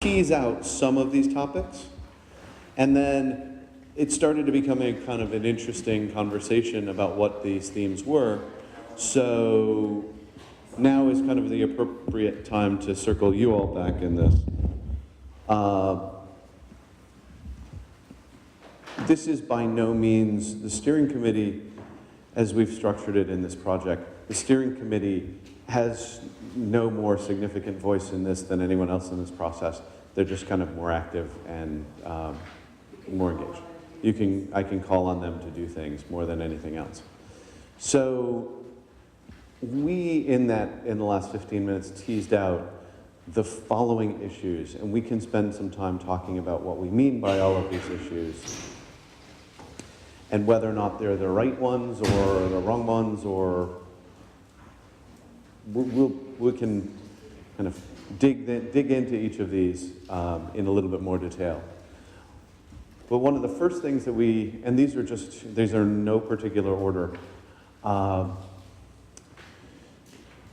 tease out some of these topics, and then it started to become a kind of an interesting conversation about what these themes were. So now is kind of the appropriate time to circle you all back in this. This is by no means the steering committee, as we've structured it in this project. The steering committee has no more significant voice in this than anyone else in this process. They're just kind of more active and more engaged. I can call on them to do things more than anything else. So we, in the last 15 minutes, teased out the following issues, and we can spend some time talking about what we mean by all of these issues, and whether or not they're the right ones or the wrong ones, or we can kind of dig into each of these in a little bit more detail. But one of the first things that and these are no particular order.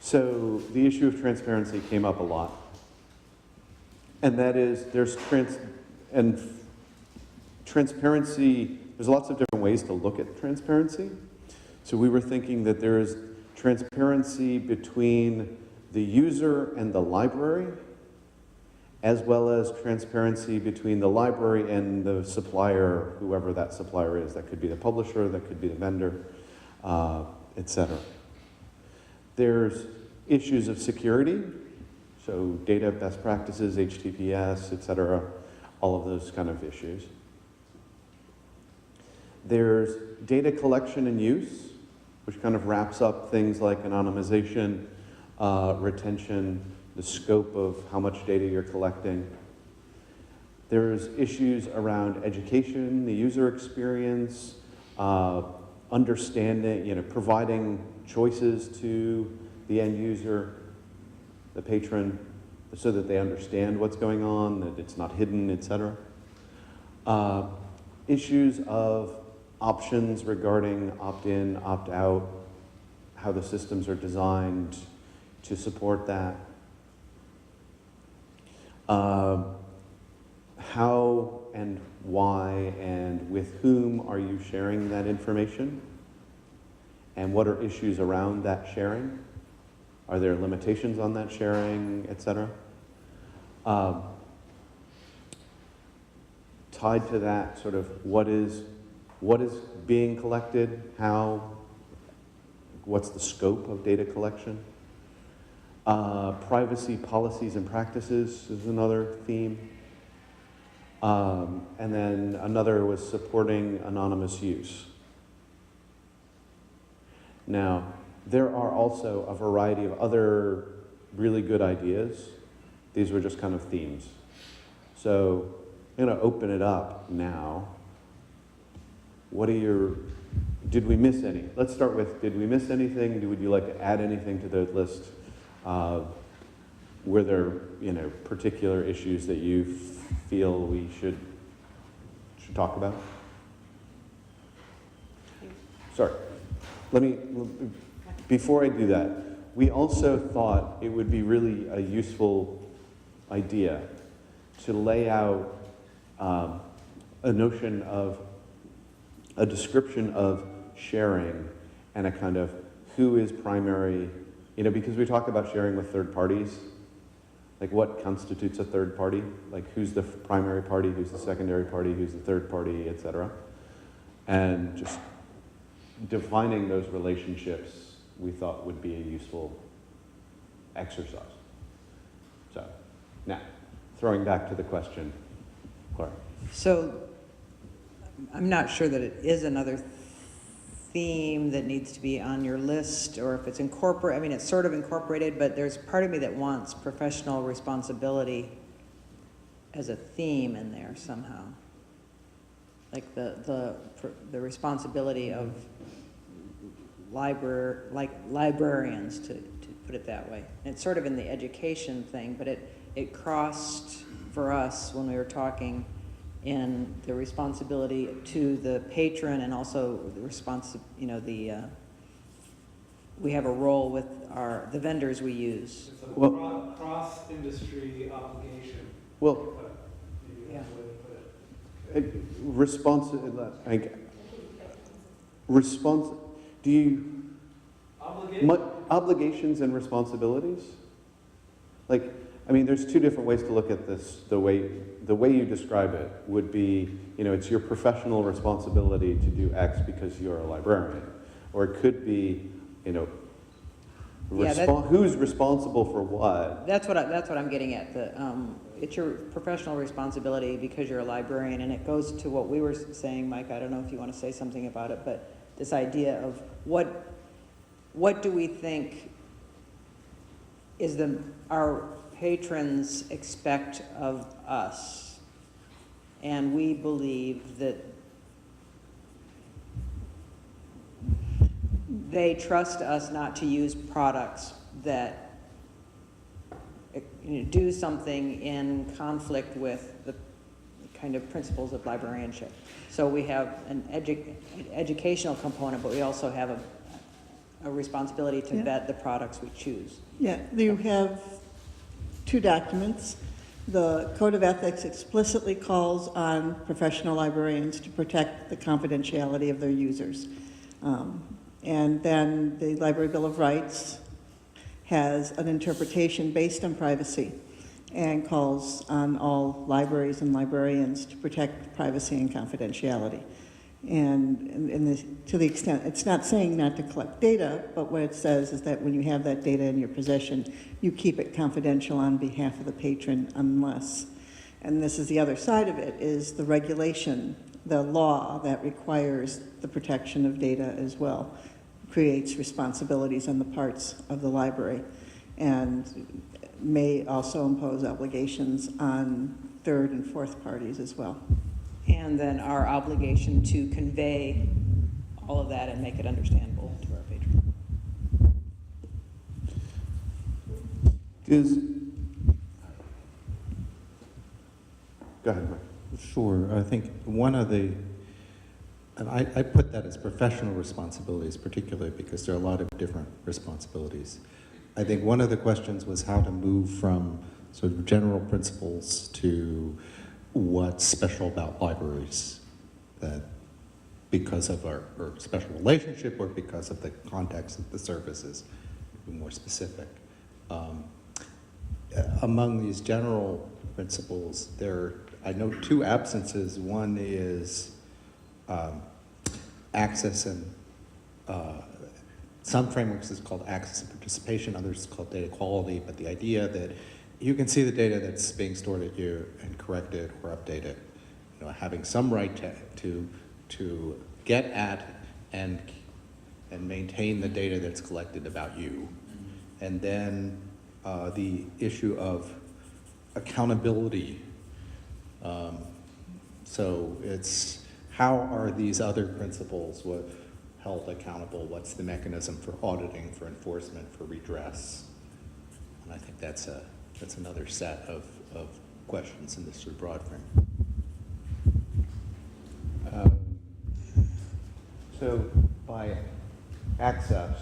So the issue of transparency came up a lot. And that is, transparency, there's lots of different ways to look at transparency. So we were thinking that there is transparency between the user and the library, as well as transparency between the library and the supplier, whoever that supplier is. That could be the publisher, that could be the vendor, etc. There's issues of security, so data best practices, HTTPS, etc., all of those kind of issues. There's data collection and use, which kind of wraps up things like anonymization, retention, the scope of how much data you're collecting. There's issues around education, the user experience, understanding, providing choices to the end user, the patron, so that they understand what's going on, that it's not hidden, etc. Issues of options regarding opt-in, opt-out, how the systems are designed to support that. How and why and with whom are you sharing that information? And what are issues around that sharing? Are there limitations on that sharing, etc.? Tied to that, sort of what is being collected, what's the scope of data collection? Privacy policies and practices is another theme. And then another was supporting anonymous use. Now, there are also a variety of other really good ideas. These were just kind of themes. So I'm going to open it up now. Did we miss any? Let's start with, did we miss anything? Would you like to add anything to the list? Were there, particular issues that you feel we should talk about? Sorry. Before I do that, we also thought it would be really a useful idea to lay out a notion of a description of sharing and a kind of who is primary, because we talk about sharing with third parties, like what constitutes a third party, like who's the primary party, who's the secondary party, who's the third party, etc. And just defining those relationships we thought would be a useful exercise. So, now, throwing back to the question, Clara. So, I'm not sure that it is another theme that needs to be on your list, or if it's incorporated. I mean, it's sort of incorporated, but there's part of me that wants professional responsibility as a theme in there somehow. Like the responsibility of librarians, to put it that way. And it's sort of in the education thing, but it crossed for us when we were talking in the responsibility to the patron, and also the we have a role with the vendors we use. It's a cross-industry obligation. Well, Yeah. response, like, response, do you, obligations and responsibilities? Like, I mean, there's two different ways to look at this. The way you describe it would be, it's your professional responsibility to do X because you're a librarian. Or it could be, who's responsible for what? That's what I'm getting at. It's your professional responsibility because you're a librarian, and it goes to what we were saying, Mike. I don't know if you want to say something about it, but this idea of what do we think is our patrons expect of us, and we believe that they trust us not to use products that do something in conflict with the kind of principles of librarianship. So we have an educational component, but we also have a responsibility to vet the products we choose. Yeah, you have two documents. The Code of Ethics explicitly calls on professional librarians to protect the confidentiality of their users. And then the Library Bill of Rights has an interpretation based on privacy and calls on all libraries and librarians to protect privacy and confidentiality. And to the extent, it's not saying not to collect data, but what it says is that when you have that data in your possession, you keep it confidential on behalf of the patron unless, and this is the other side of it, is the regulation, the law that requires the protection of data as well, creates responsibilities on the parts of the library and may also impose obligations on third and fourth parties as well. And then our obligation to convey all of that and make it understandable to our patron. Go ahead, Mike. Sure. I think one of the, and I put that as professional responsibilities, particularly because there are a lot of different responsibilities. I think one of the questions was how to move from sort of general principles to what's special about libraries, that because of our special relationship or because of the context of the services, be more specific. Among these general principles, I know two absences. One is access and some frameworks is called access and participation, others is called data quality, but the idea that you can see the data that's being stored at you and correct it or update it, having some right to get at and maintain the data that's collected about you. And then the issue of accountability. So it's how are these other principles held accountable? What's the mechanism for auditing, for enforcement, for redress? And I think that's another set of questions in this sort of broad frame. So by access,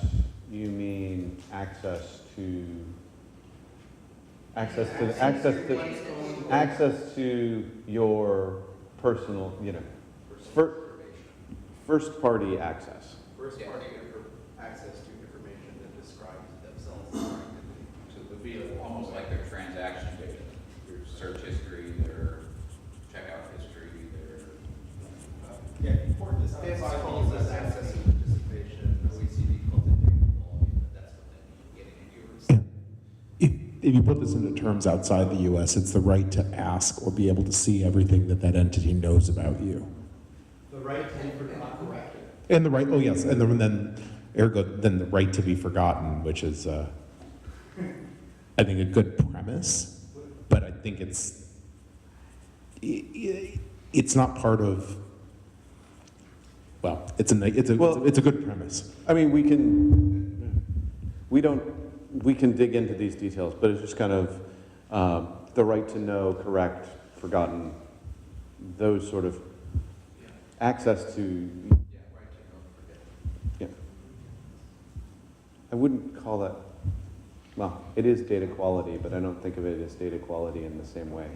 you mean access to your personal, first party access. First party access to information that describes themselves to the field, almost like their transaction data, their search history, their checkout history, their important is PSI calls this access and participation. OECD calls it data quality, but that's what they mean, getting at yours. If you put this into terms outside the U.S., it's the right to ask or be able to see everything that entity knows about you. The right to be not corrected. And the right, oh yes, and then ergo, then the right to be forgotten, which is, I think, a good premise, but I think it's not part of. Well, it's a good premise. I mean, we can dig into these details, but it's just kind of the right to know, correct, forgotten, those sort of access to. Yeah. I wouldn't call that, well, it is data quality, but I don't think of it as data quality in the same way.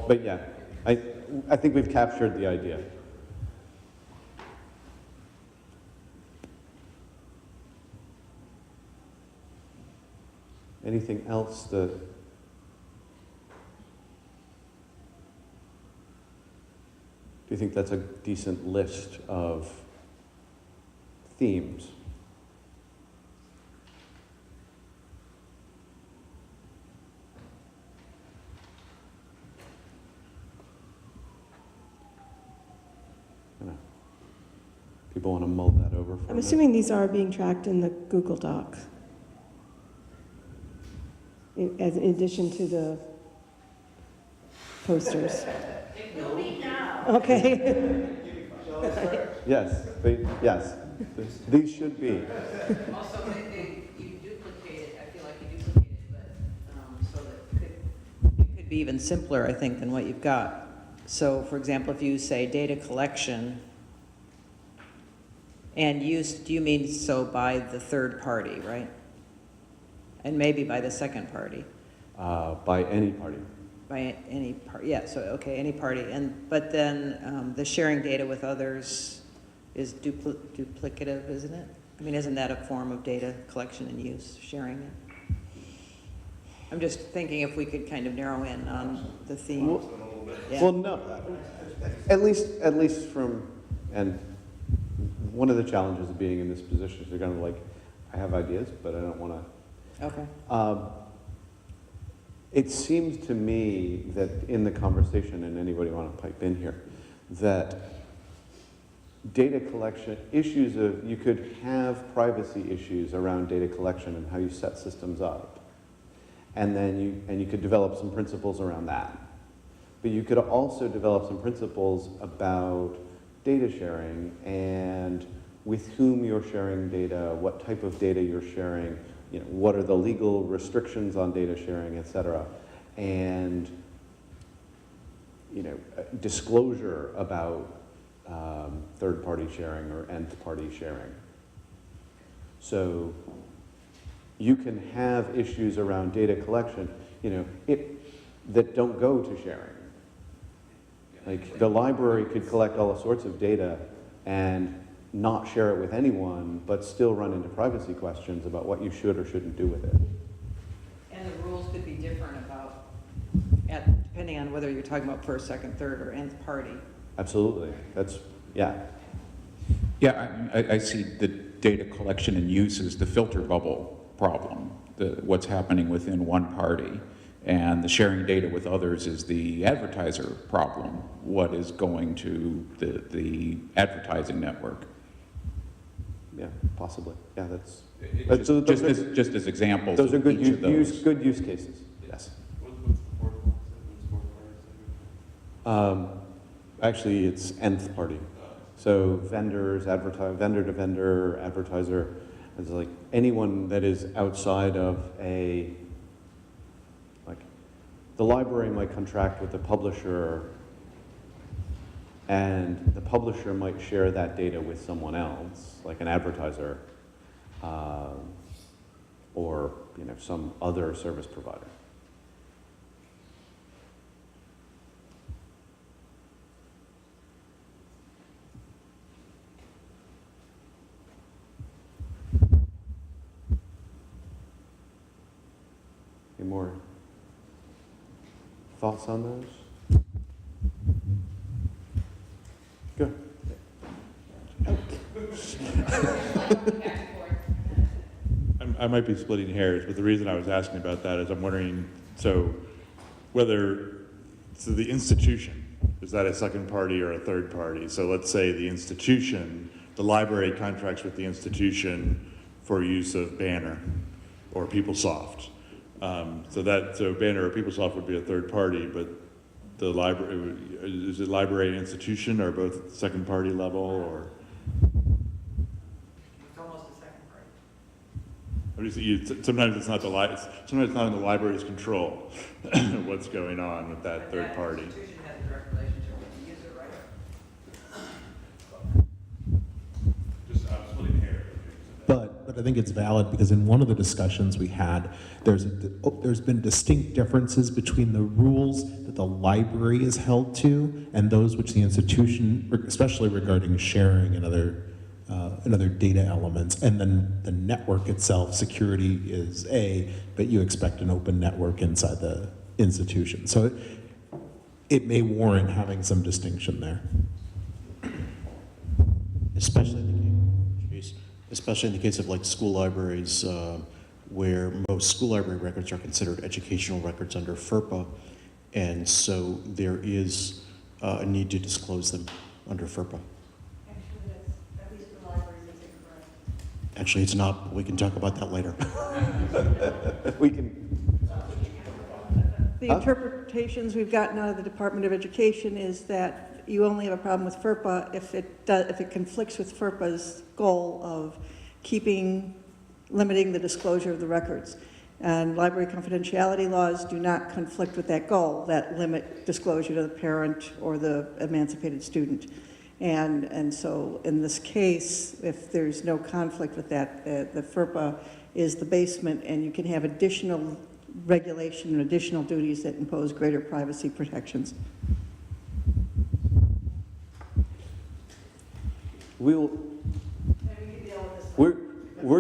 But yeah, I think we've captured the idea. Anything else that? Do you think that's a decent list of themes? People want to mull that over for a I'm minute? assuming these are being tracked in the Google Doc, as in addition to the posters. It will be now. Okay. Yes, these should be. Also, you duplicate it, I feel like you duplicate it, but, so that it could be even simpler, I think, than what you've got. So, for example, if you say data collection and use, do you mean so by the third party, right? And maybe by the second party? By any party. By any part, yeah, so, okay, any party, but then the sharing data with others is duplicative, isn't it? I mean, isn't that a form of data collection and use, sharing it? I'm just thinking if we could kind of narrow in on the theme. Yeah. Well, no, at least from, and one of the challenges of being in this position is you're kind of like, I have ideas, but I don't want to. Okay. It seems to me that in the conversation, and anybody want to pipe in here, that data collection issues of, you could have privacy issues around data collection and how you set systems up. And then you could develop some principles around that. But you could also develop some principles about data sharing and with whom you're sharing data, what type of data you're sharing, you know, what are the legal restrictions on data sharing, et cetera, and you know, disclosure about third-party sharing or nth-party sharing. So you can have issues around data collection, you know, that don't go to sharing. Like the library could collect all sorts of data and not share it with anyone, but still run into privacy questions about what you should or shouldn't do with it. And the rules could be different about, depending on whether you're talking about first, second, third, or nth party. Absolutely. That's, yeah. Yeah, I see the data collection and use as the filter bubble problem, what's happening within one party. And the sharing data with others is the advertiser problem, what is going to the advertising network. Yeah, possibly. Yeah, that's Just as examples those are of good each of those. good use cases. Yes. What's the fourth one? Actually, it's nth party. So vendors, vendor to vendor, advertiser. It's like anyone that is outside of a, like, the library might contract with the publisher, and the publisher might share that data with someone else, like an advertiser, or you know, some other service provider. Any more thoughts on those? Good. I might be splitting hairs, but the reason I was asking about that is I'm wondering, so the institution, is that a second party or a third party? So let's say the institution, the library contracts with the institution for use of Banner or PeopleSoft. So Banner or PeopleSoft would be a third party, but the library, is it library and institution or both second party level, or? It's almost a second party. Sometimes it's not sometimes it's not in the library's control what's going on with that third party. The institution has a direct relationship with the user, right? Just I'm splitting hairs. But I think it's valid because in one of the discussions we had, there's been distinct differences between the rules that the library is held to and those which the institution, especially regarding sharing and other data elements. And then the network itself, security is but you expect an open network inside the institution. So it may warrant having some distinction there. Especially in the case of like school libraries, where most school library records are considered educational records under FERPA, and so there is a need to disclose them under FERPA. Actually, at least for libraries, that's incorrect. Actually, it's not, but we can talk about that later. We can, The Huh? interpretations we've gotten out of the Department of Education is that you only have a problem with FERPA if it conflicts with FERPA's goal of limiting the disclosure of the records. And library confidentiality laws do not conflict with that goal, that limit disclosure to the parent or the emancipated student. And so in this case, if there's no conflict with that, the FERPA is the basement, and you can have additional regulation and additional duties that impose greater privacy protections. we're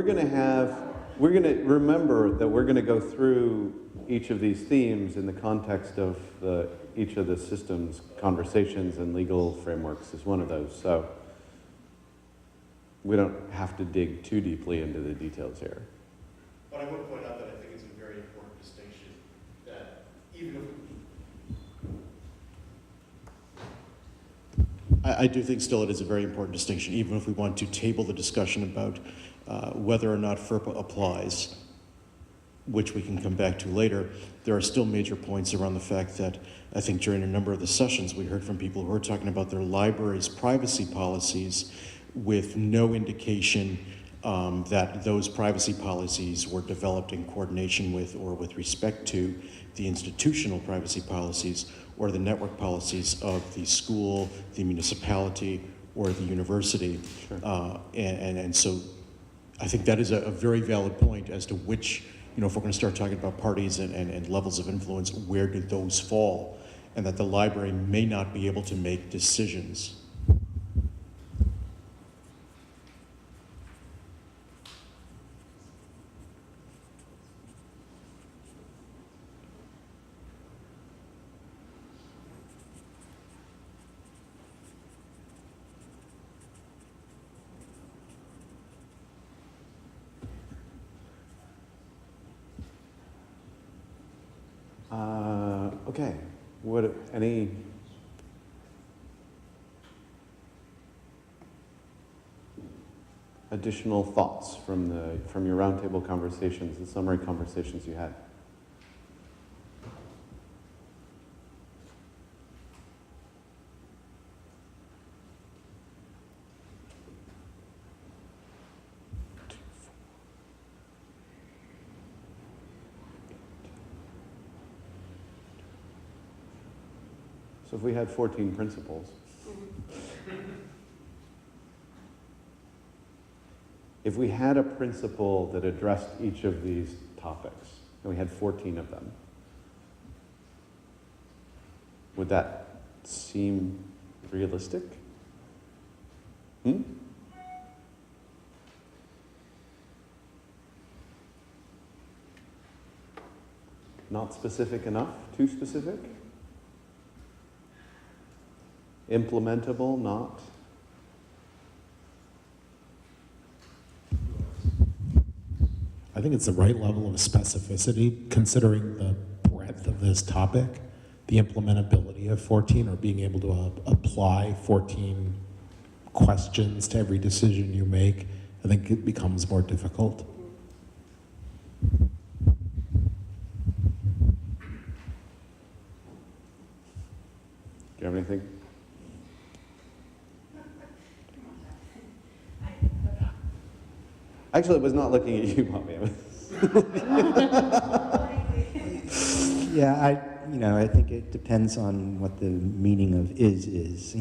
going to remember that we're going to go through each of these themes in the context of each of the systems conversations, and legal frameworks is one of those. So we don't have to dig too deeply into the details here. But I would point out that I think it's a very important distinction that even if I do think still it is a very important distinction, even if we want to table the discussion about whether or not FERPA applies, which we can come back to later. There are still major points around the fact that I think during a number of the sessions we heard from people who are talking about their library's privacy policies with no indication that those privacy policies were developed in coordination with or with respect to the institutional privacy policies or the network policies of the school, the municipality, or the university. Sure. And so I think that is a very valid point as to which, if we're going to start talking about parties and levels of influence, where do those fall? And that the library may not be able to make decisions. Okay, any additional thoughts from your roundtable conversations, the summary conversations you had? So if we had 14 principles, if we had a principle that addressed each of these topics, and we had 14 of them, would that seem realistic? Not specific enough? Too specific? Implementable, not? I think it's the right level of specificity considering the breadth of this topic, the implementability of 14 or being able to apply 14 questions to every decision you make. I think it becomes more difficult. Do you have anything? Actually, I was not looking at you, Mommy. Yeah, I think it depends on what the meaning of is. It's,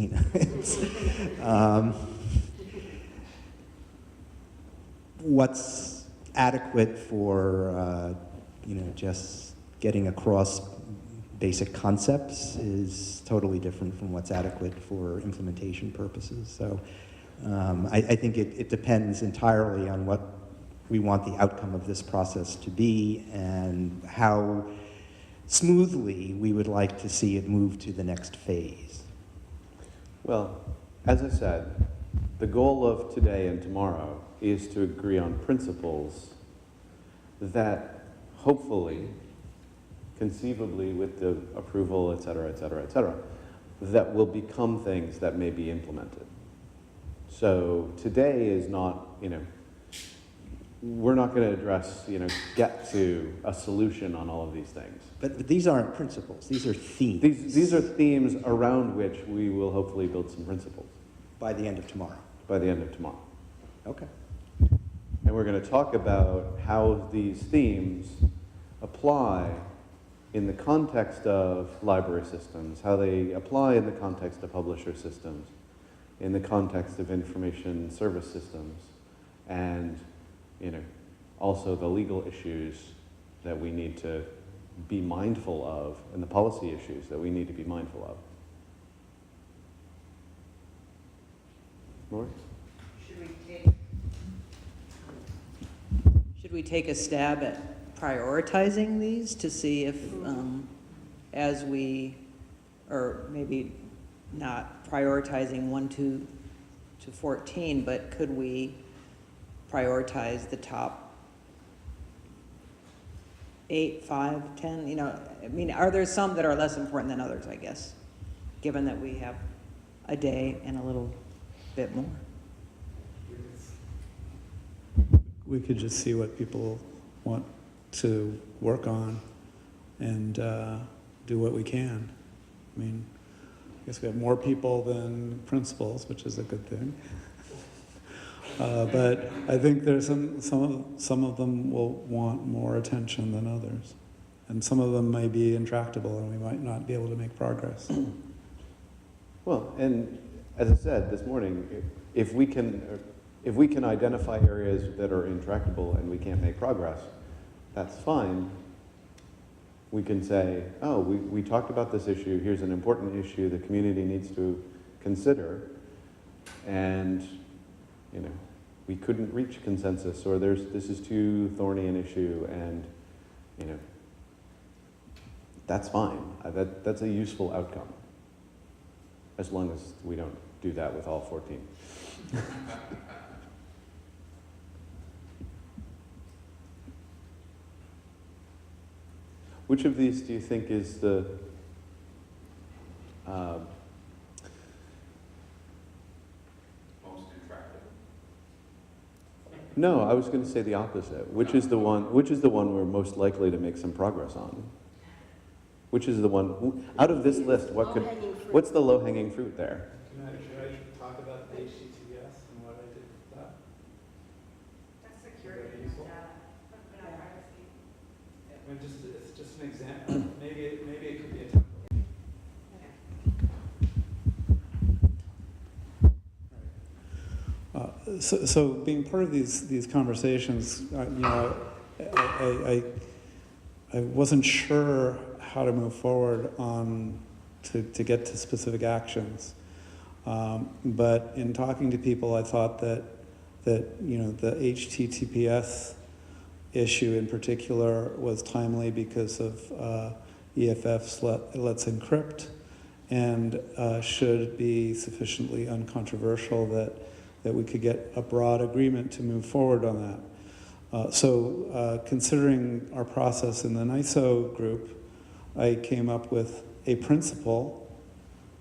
what's adequate for, just getting across basic concepts is totally different from what's adequate for implementation purposes. So I think it depends entirely on what we want the outcome of this process to be and how smoothly we would like to see it move to the next phase. Well, as I said, the goal of today and tomorrow is to agree on principles that hopefully, conceivably with the approval, et cetera, et cetera, et cetera, that will become things that may be implemented. So today is not, we're not going to address, get to a solution on all of these things. But these aren't principles, these are themes. These are themes around which we will hopefully build some principles. By the end of tomorrow. By the end of tomorrow. Okay. And we're going to talk about how these themes apply in the context of library systems, how they apply in the context of publisher systems, in the context of information service systems, and also the legal issues that we need to be mindful of, and the policy issues that we need to be mindful of. Lori? Should we take a stab at prioritizing these to see if, as we, or maybe not prioritizing 1 to 14, but could we prioritize the top 8, 5, 10? Are there some that are less important than others, I guess, given that we have a day and a little bit more? We could just see what people want to work on and do what we can. I guess we have more people than principals, which is a good thing. But I think there's some of them will want more attention than others. And some of them may be intractable and we might not be able to make progress. Well, and as I said this morning, if we can identify areas that are intractable and we can't make progress, that's fine. We can say, oh, we talked about this issue, here's an important issue the community needs to consider, and we couldn't reach consensus, or this is too thorny an issue, and that's fine. That's a useful outcome, as long as we don't do that with all 14. Which of these do you think is the Most intractable. No, I was going to say the opposite. Which is the one we're most likely to make some progress on? Which is the one out of this list? What's the low-hanging fruit there? Should I talk about the HTTPS and what I did with that? That's security and data, but not privacy. It's just an example. Maybe it could be a template. So being part of these conversations, I wasn't sure how to move forward on to get to specific actions. But in talking to people, I thought that the HTTPS issue in particular was timely because of EFF's Let's Encrypt, and should be sufficiently uncontroversial that we could get a broad agreement to move forward on that. So considering our process in the NISO group, I came up with a principle,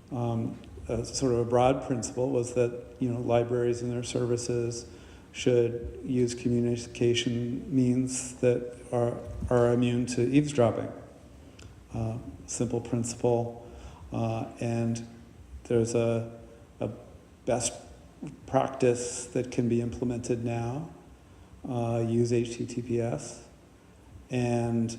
sort of a broad principle, was that libraries and their services should use communication means that are immune to eavesdropping. Simple principle, and there's a best practice that can be implemented now. Use HTTPS, and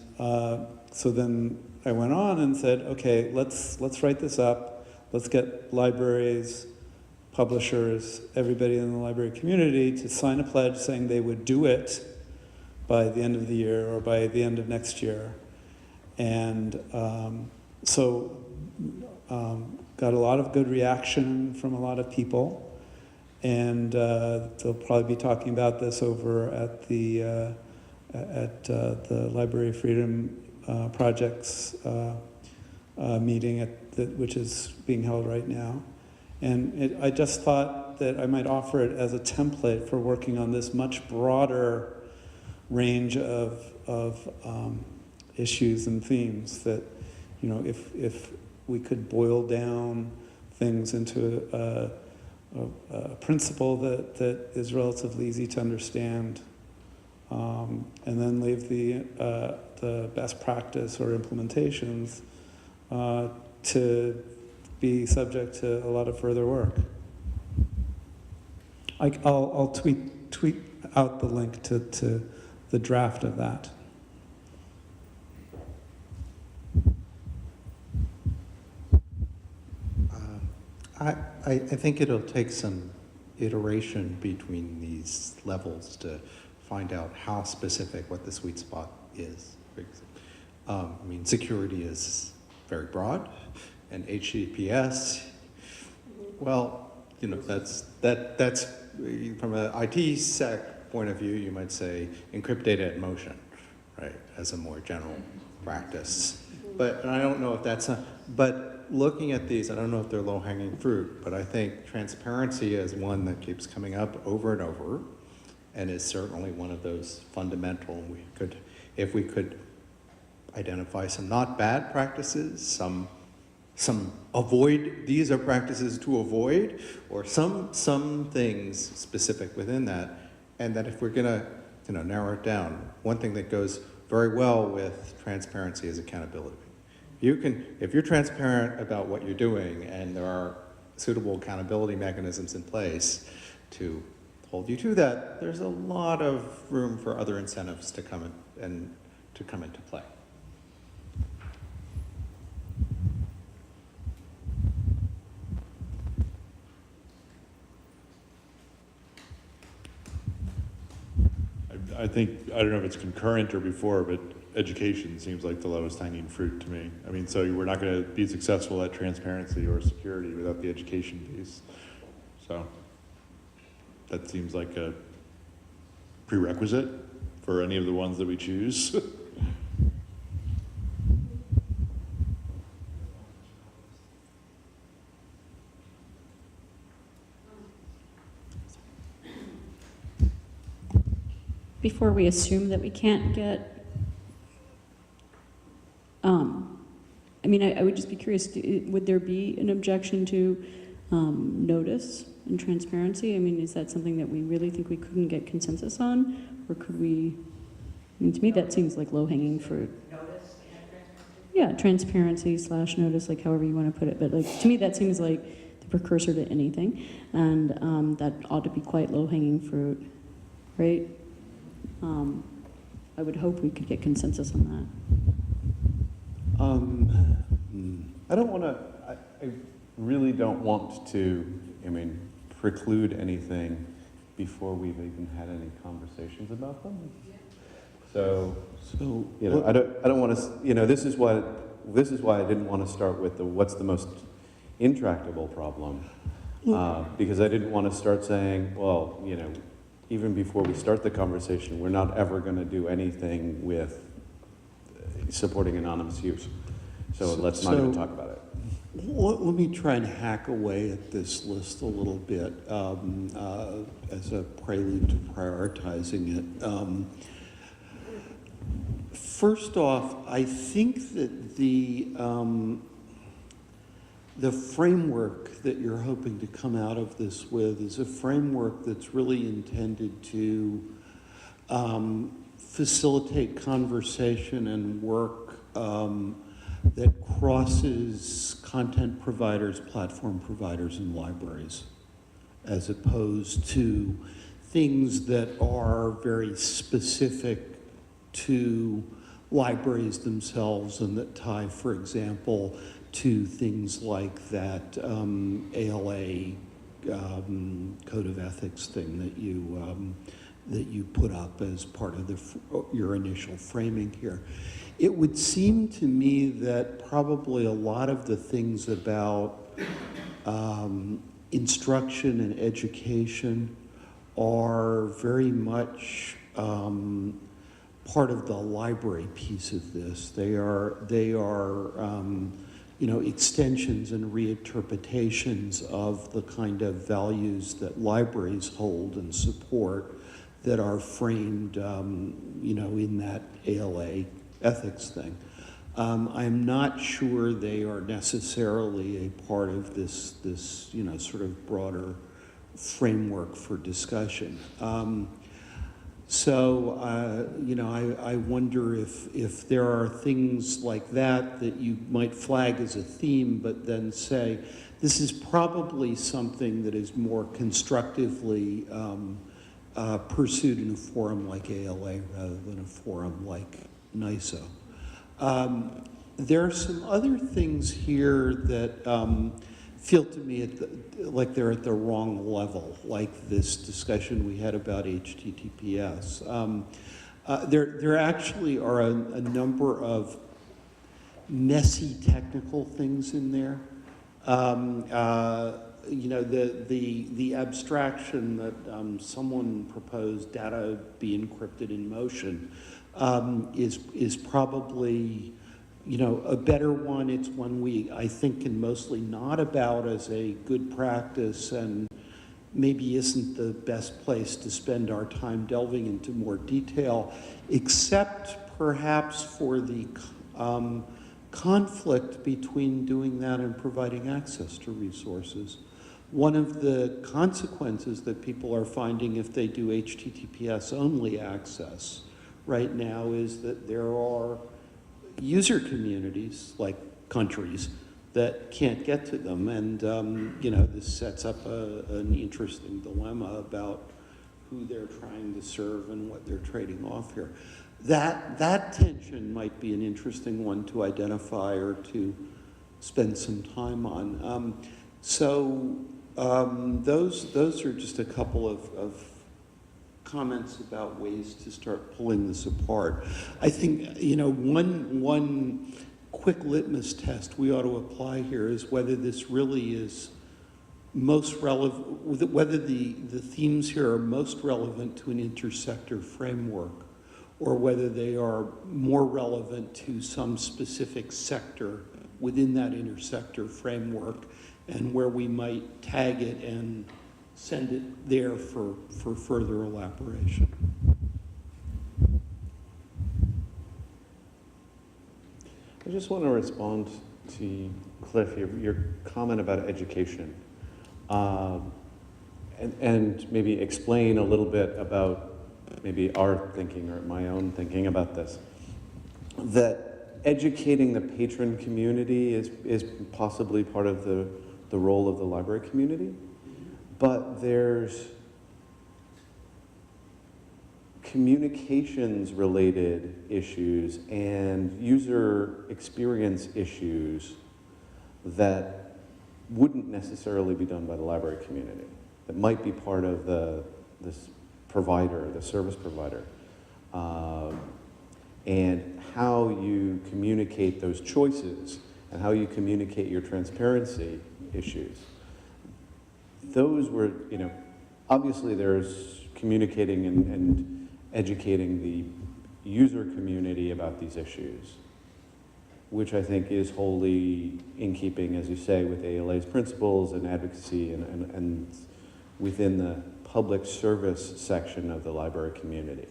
so then I went on and said, okay, let's write this up. Let's get libraries, publishers, everybody in the library community to sign a pledge saying they would do it by the end of the year or by the end of next year. And got a lot of good reaction from a lot of people. And they'll probably be talking about this over at the Library of Freedom Project's meeting which is being held right now. And I just thought that I might offer it as a template for working on this much broader range of issues and themes that, you know, if we could boil down things into a principle that is relatively easy to understand, and then leave the best practice or implementations to be subject to a lot of further work. I'll tweet out the link to the draft of that. I think it'll take some iteration between these levels to find out how specific what the sweet spot is. I mean, security is very broad, and HTTPS, well, you know, that's from an IT sec point of view, you might say encrypt data in motion, right, as a more general practice. But I don't know if that's but looking at these, I don't know if they're low-hanging fruit, but I think transparency is one that keeps coming up over and over, and is certainly one of those fundamental. If we could identify some not bad practices, some avoid, these are practices to avoid, or some things specific within that, and that if we're gonna, you know, narrow it down, one thing that goes very well with transparency is accountability. If you're transparent about what you're doing and there are suitable accountability mechanisms in place to hold you to that, there's a lot of room for other incentives to come into play. I think, I don't know if it's concurrent or before, but education seems like the lowest hanging fruit to me. I mean, so we're not going to be successful at transparency or security without the education piece. So that seems like a prerequisite for any of the ones that we choose. Before we assume that we can't get, I mean, I would just be curious, would there be an objection to notice and transparency? I mean, is that something that we really think we couldn't get consensus on? Or could we, I mean, to me that seems like low-hanging fruit. Notice and transparency? Yeah, transparency / notice, like however you want to put it. But like to me that seems like the precursor to anything. And that ought to be quite low-hanging fruit, right? I would hope we could get consensus on that. I don't want to, I really don't want to, I mean, preclude anything before we've even had any conversations about them. So you know, I don't want to, you know, this is why I didn't want to start with what's the most intractable problem, because I didn't want to start saying, well, you know, even before we start the conversation, we're not ever going to do anything with supporting anonymous use. So let's not even talk about it. Let me try and hack away at this list a little bit as a prelude to prioritizing it. First off, I think that the framework that you're hoping to come out of this with is a framework that's really intended to facilitate conversation and work that crosses content providers, platform providers, and libraries, as opposed to things that are very specific to libraries themselves and that tie, for example, to things like that ALA code of ethics thing that you put up as part of your initial framing here. It would seem to me that probably a lot of the things about instruction and education are very much part of the library piece of this. They are extensions and reinterpretations of the kind of values that libraries hold and support that are framed, in that ALA ethics thing. I'm not sure they are necessarily a part of this sort of broader framework for discussion. I wonder if there are things like that you might flag as a theme, but then say, this is probably something that is more constructively pursued in a forum like ALA rather than a forum like NISO. There are some other things here that feel to me like they're at the wrong level, like this discussion we had about HTTPS. There actually are a number of messy technical things in there. The abstraction that someone proposed, data be encrypted in motion, is probably a better one. It's one I think can mostly nod about as a good practice and maybe isn't the best place to spend our time delving into more detail, except perhaps for the conflict between doing that and providing access to resources. One of the consequences that people are finding if they do HTTPS only access right now is that there are user communities, like countries, that can't get to them. And, this sets up an interesting dilemma about who they're trying to serve and what they're trading off here. That tension might be an interesting one to identify or to spend some time on. Those are just a couple of comments about ways to start pulling this apart. I think, one quick litmus test we ought to apply here is whether this really is most relevant, whether the themes here are most relevant to an intersector framework, or whether they are more relevant to some specific sector within that intersector framework, and where we might tag it and send it there for further elaboration. I just want to respond to Cliff, your comment about education, and maybe explain a little bit about maybe our thinking or my own thinking about this. That educating the patron community is possibly part of the role of the library community, but there's communications related issues and user experience issues that wouldn't necessarily be done by the library community, that might be part of this provider, the service provider, and how you communicate those choices and how you communicate your transparency issues. Those were, obviously there's communicating and educating the user community about these issues, which I think is wholly in keeping, as you say, with ALA's principles and advocacy and within the public service section of the library community.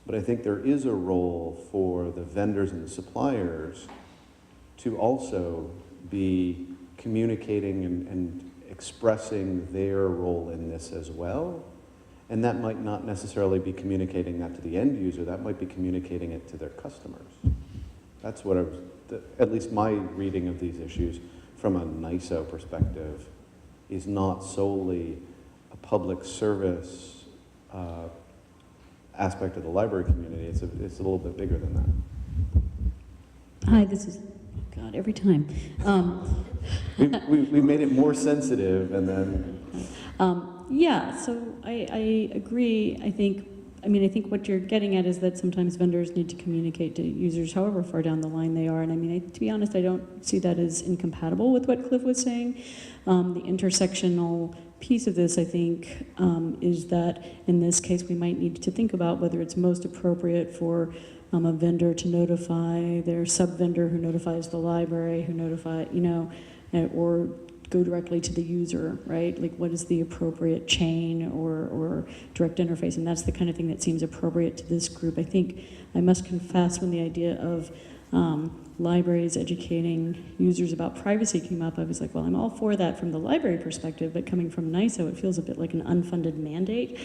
But I think there is a role for the vendors and the suppliers to also be communicating and expressing their role in this as well. And that might not necessarily be communicating that to the end user, that might be communicating it to their customers. That's what at least my reading of these issues from a NISO perspective is not solely a public service aspect of the library community. It's a little bit bigger than that. Hi, this is, oh God, every time. We made it more sensitive and then Yeah, so I agree. I think what you're getting at is that sometimes vendors need to communicate to users however far down the line they are. And I mean, to be honest, I don't see that as incompatible with what Cliff was saying. The intersectional piece of this, I think, is that in this case, we might need to think about whether it's most appropriate for a vendor to notify their sub-vendor who notifies the library, who notify, or go directly to the user, right? Like, what is the appropriate chain or direct interface? And that's the kind of thing that seems appropriate to this group. I think I must confess, when the idea of libraries educating users about privacy came up, I was like, well, I'm all for that from the library perspective, but coming from NISO, it feels a bit like an unfunded mandate,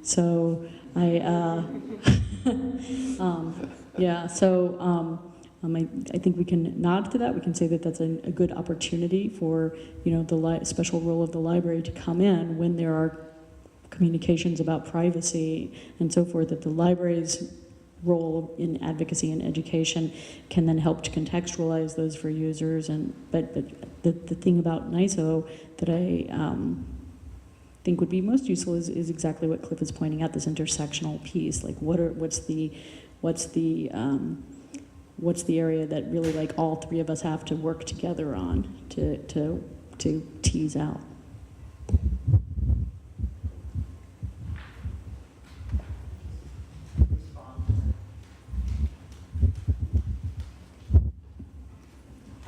So I think we can nod to that. We can say that that's a good opportunity for, the special role of the library to come in when there are communications about privacy and so forth, that the library's role in advocacy and education can then help to contextualize those for users. But the thing about NISO that I think would be most useful is exactly what Cliff is pointing out, this intersectional piece. Like, what's the area that really, like, all three of us have to work together on to tease out.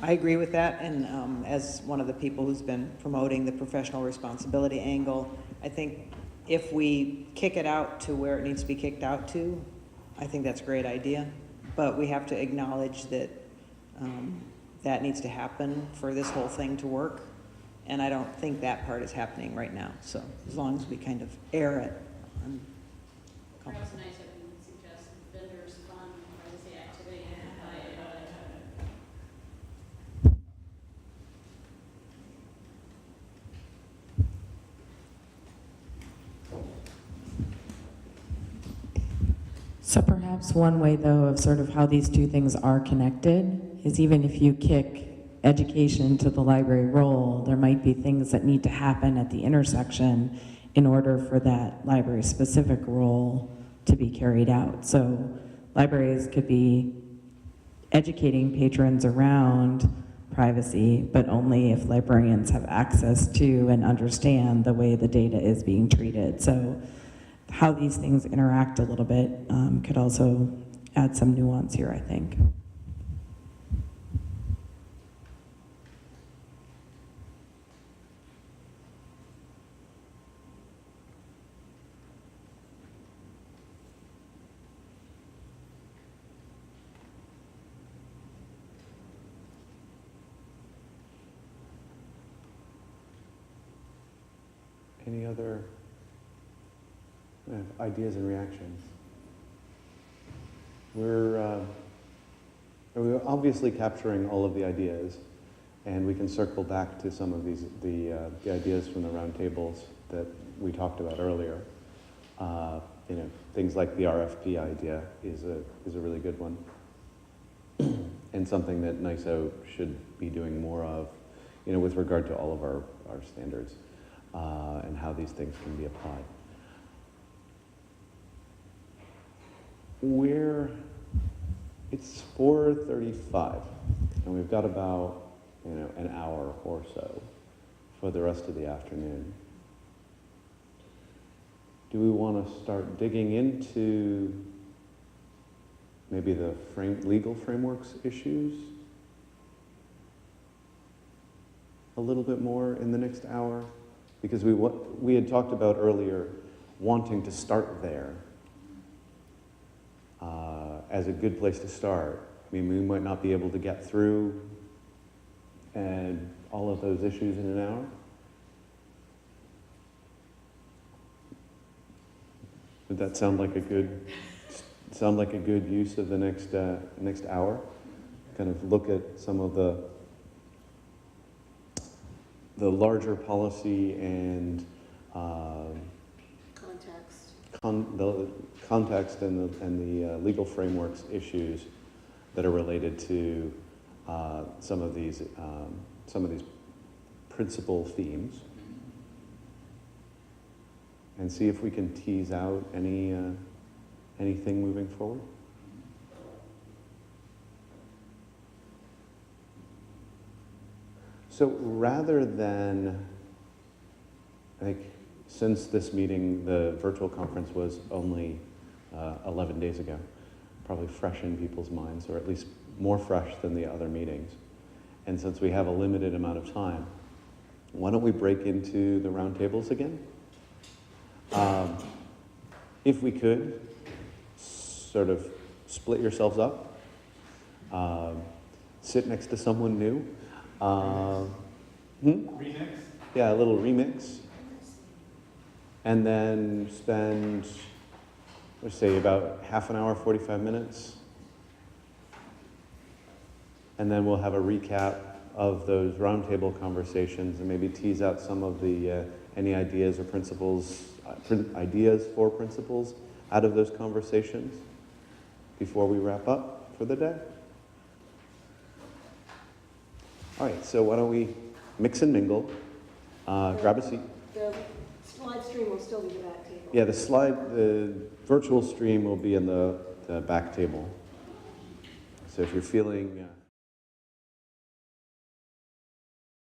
I agree with that, and as one of the people who's been promoting the professional responsibility angle, I think if we kick it out to where it needs to be kicked out to, I think that's a great idea. But we have to acknowledge that that needs to happen for this whole thing to work, and I don't think that part is happening right now. So as long as we kind of air it, I'm Perhaps NISO can suggest vendors fund privacy activity So perhaps one way, though, of sort of how these two things are connected is even if you kick education to the library role, there might be things that need to happen at the intersection in order for that library-specific role to be carried out. So libraries could be educating patrons around privacy, but only if librarians have access to and understand the way the data is being treated. So how these things interact a little bit could also add some nuance here, I think. Any other ideas and reactions? We're obviously capturing all of the ideas, and we can circle back to some of the ideas from the roundtables that we talked about earlier. Things like the RFP idea is a really good one, and something that NISO should be doing more of, with regard to all of our standards and how these things can be applied. It's 4:35, and we've got about, an hour or so for the rest of the afternoon. Do we want to start digging into maybe the legal frameworks issues a little bit more in the next hour? Because we had talked about earlier wanting to start there as a good place to start. I mean, we might not be able to get through and all of those issues in an hour. Would that sound like a good use of the next hour? Kind of look at some of the larger policy and the context and the legal frameworks issues that are related to some of these principal themes, and see if we can tease out anything moving forward. So rather than, I think, since this meeting, the virtual conference was only 11 days ago, probably fresh in people's minds, or at least more fresh than the other meetings. And since we have a limited amount of time, why don't we break into the roundtables again? If we could, sort of split yourselves up, sit next to someone new. Remix? Yeah, a little remix. And then spend, let's say, about half an hour, 45 minutes. And then we'll have a recap of those roundtable conversations and maybe tease out some of the, any ideas or principles, ideas for principles out of those conversations before we wrap up for the day. All right, so why don't we mix and mingle, grab a seat. The slide stream will still be the back table. Yeah, the virtual stream will be in the back table. So if you're feeling